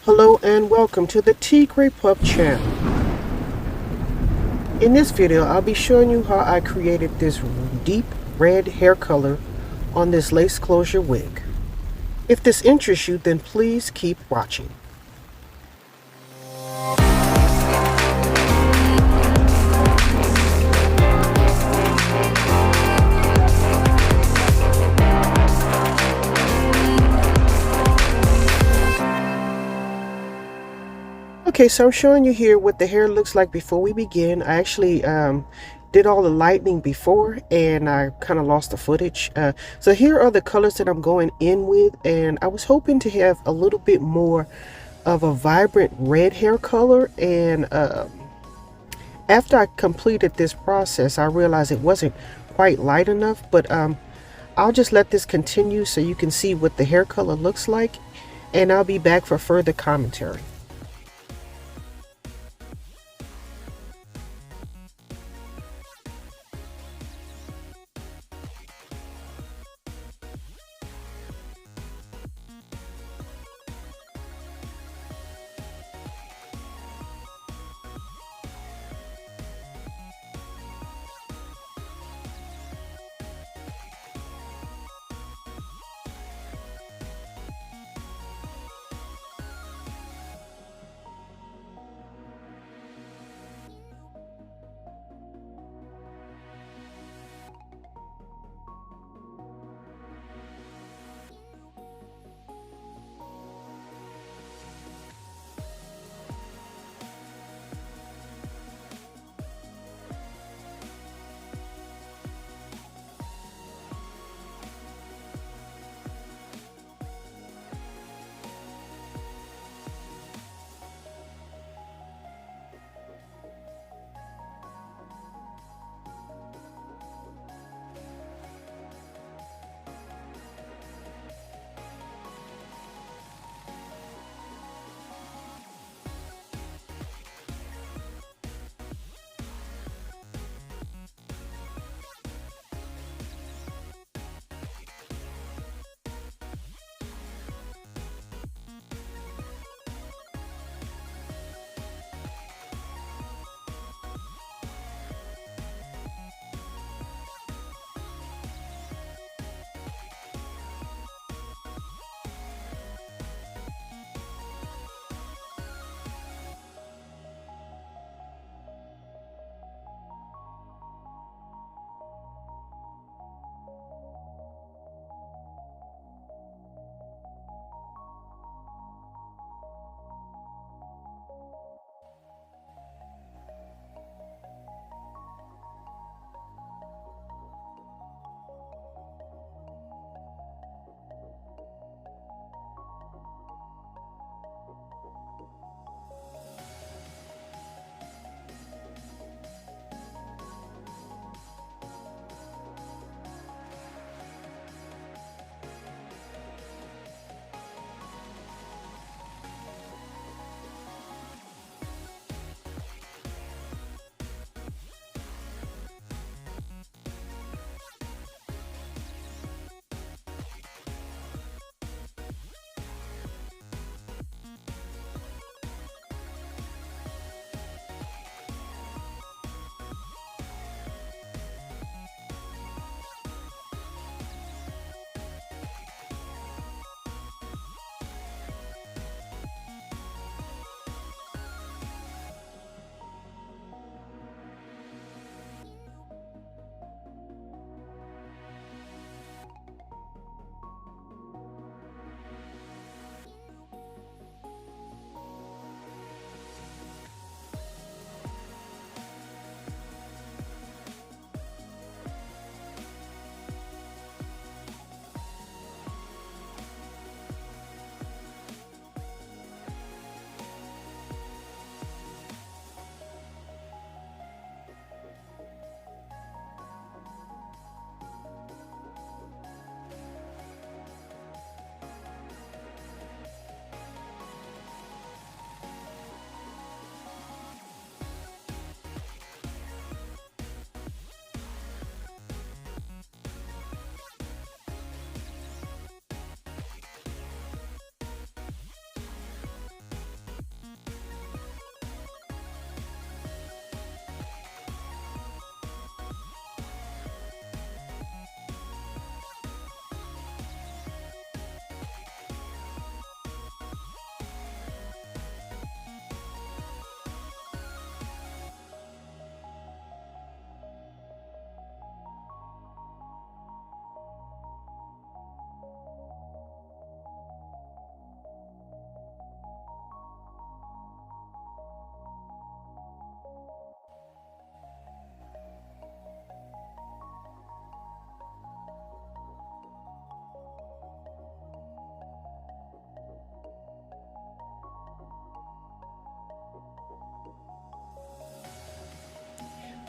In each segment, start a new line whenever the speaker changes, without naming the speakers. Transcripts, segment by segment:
Hello and welcome to the TigrePup channel. In this video, I'll be showing you how I created this deep red hair color on this lace closure wig. If this interests you, then please keep watching. Okay, so I'm showing you here what the hair looks like before we begin. I actually did all the lightning before and I kind of lost the footage. So here are the colors that I'm going in with, and I was hoping to have a little bit more of a vibrant red hair color, and after I completed this process I realized it wasn't quite light enough, but I'll just let this continue so you can see what the hair color looks like, and I'll be back for further commentary.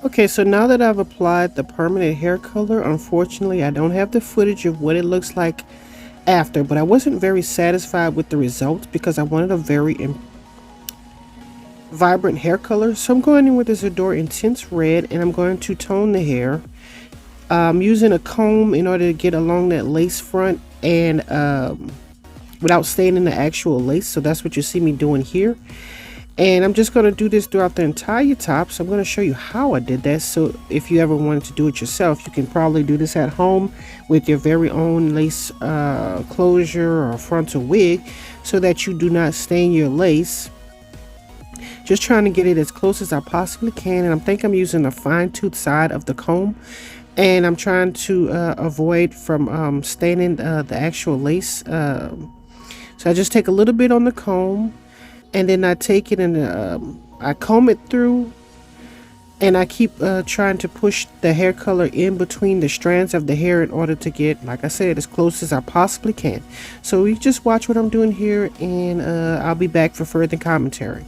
Okay, so now that I've applied the permanent hair color, unfortunately I don't have the footage of what it looks like after, but I wasn't very satisfied with the results because I wanted a very vibrant hair color. So I'm going in with this Adore Intense Red, and I'm going to tone the hair. I'm using a comb in order to get along that lace front and without staying in the actual lace. So that's what you see me doing here. And I'm just going to do this throughout the entire top. So I'm going to show you how I did that. So if you ever wanted to do it yourself, you can probably do this at home with your very own lace closure or frontal wig so that you do not stain your lace. Just trying to get it as close as I possibly can. And I think I'm using the fine tooth side of the comb. And I'm trying to avoid from staining the actual lace. So I just take a little bit on the comb. And then I take it and I comb it through, and I keep trying to push the hair color in between the strands of the hair in order to get, like I said, as close as I possibly can. So you just watch what I'm doing here, and I'll be back for further commentary.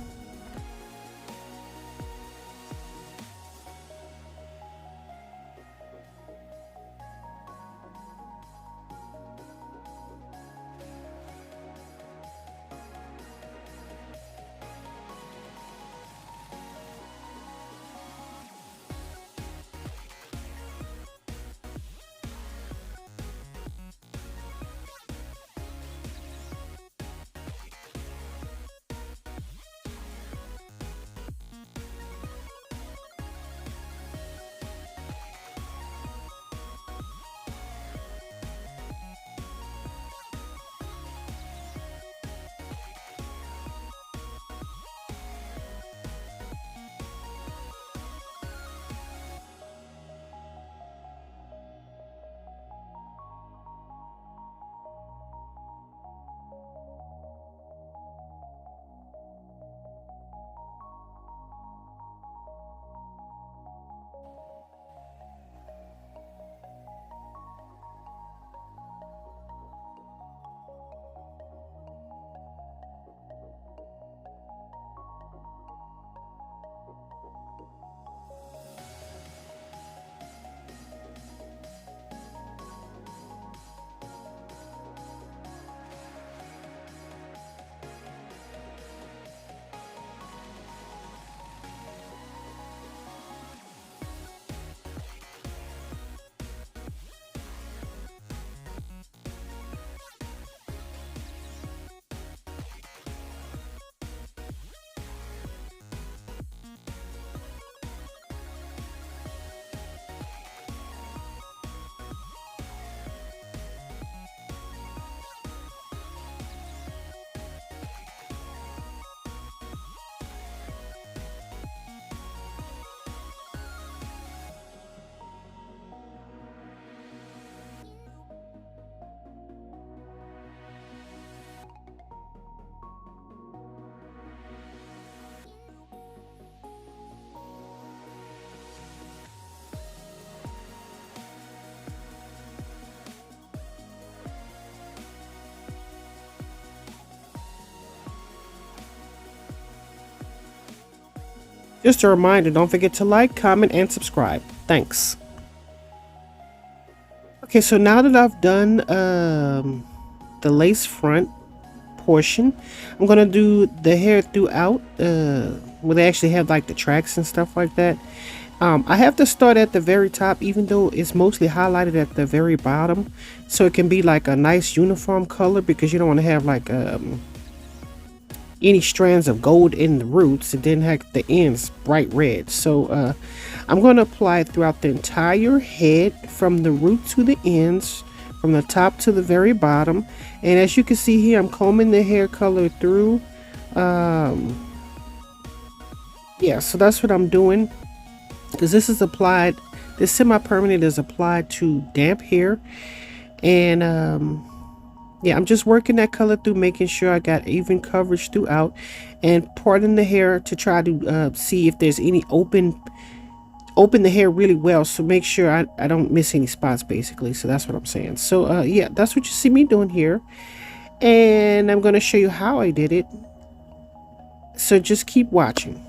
Just a reminder, don't forget to like, comment, and subscribe. Thanks. Okay, so now that I've done the lace front portion, I'm gonna do the hair throughout where they actually have like the tracks and stuff like that. I have to start at the very top, even though it's mostly highlighted at the very bottom, so it can be like a nice uniform color, because you don't want to have like any strands of gold in the roots and then have the ends bright red. So I'm going to apply it throughout the entire head, from the root to the ends, from the top to the very bottom. And as you can see here, I'm combing the hair color through. Yeah, so that's what I'm doing, because this is applied, this semi-permanent is applied to damp hair. And yeah, I'm just working that color through, making sure I got even coverage throughout, and parting the hair to try to see if there's any open the hair really well, so make sure I don't miss any spots, basically. So that's what I'm saying. So yeah, that's what you see me doing here, and I'm going to show you how I did it, so just keep watching.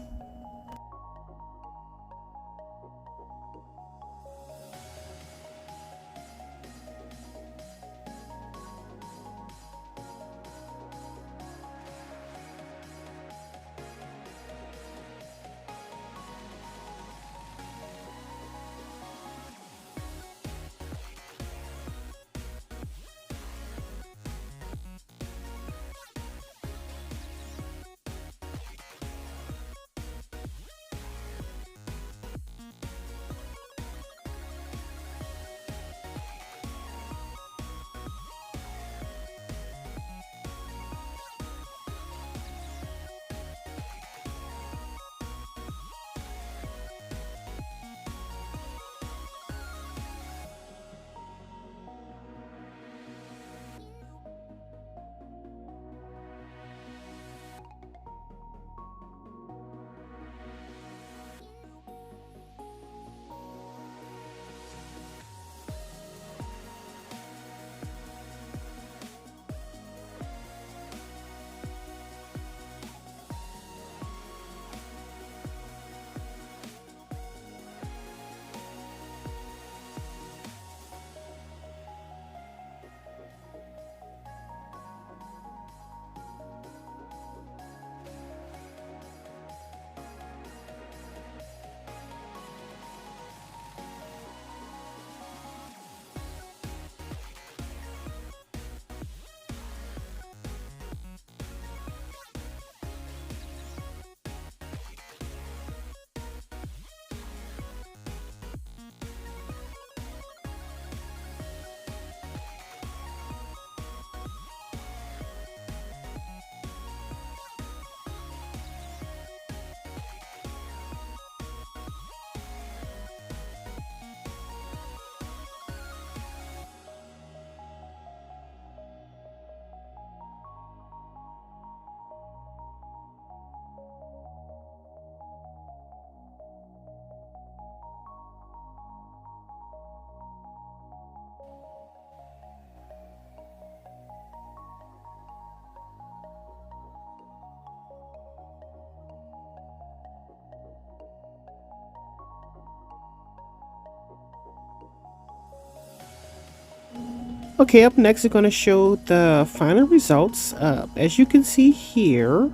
Okay, up next we're going to show the final results. As you can see here,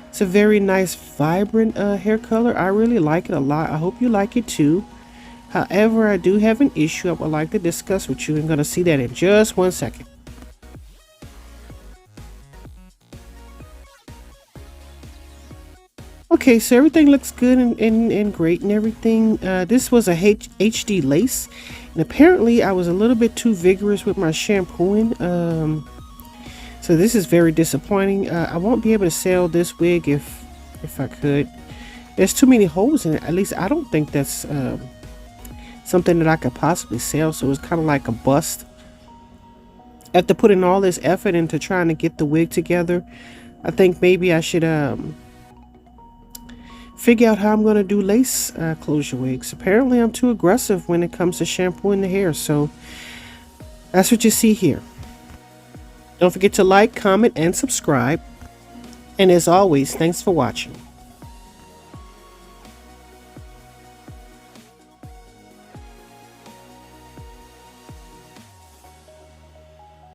it's a very nice vibrant hair color. I really like it a lot. I hope you like it too. However, I do have an issue I would like to discuss with you. I'm going to see that in just 1 second. Okay, so everything looks good and great and everything. This was a HD lace, and apparently I was a little bit too vigorous with my shampooing. So this is very disappointing. I won't be able to sell this wig if I could. There's too many holes in it. At least I don't think that's something that I could possibly sell. So it's kind of like a bust. After putting all this effort into trying to get the wig together, I think maybe I should figure out how I'm going to do lace closure wigs. Apparently I'm too aggressive when it comes to shampooing the hair. So that's what you see here. Don't forget to like, comment, and subscribe. And as always, thanks for watching.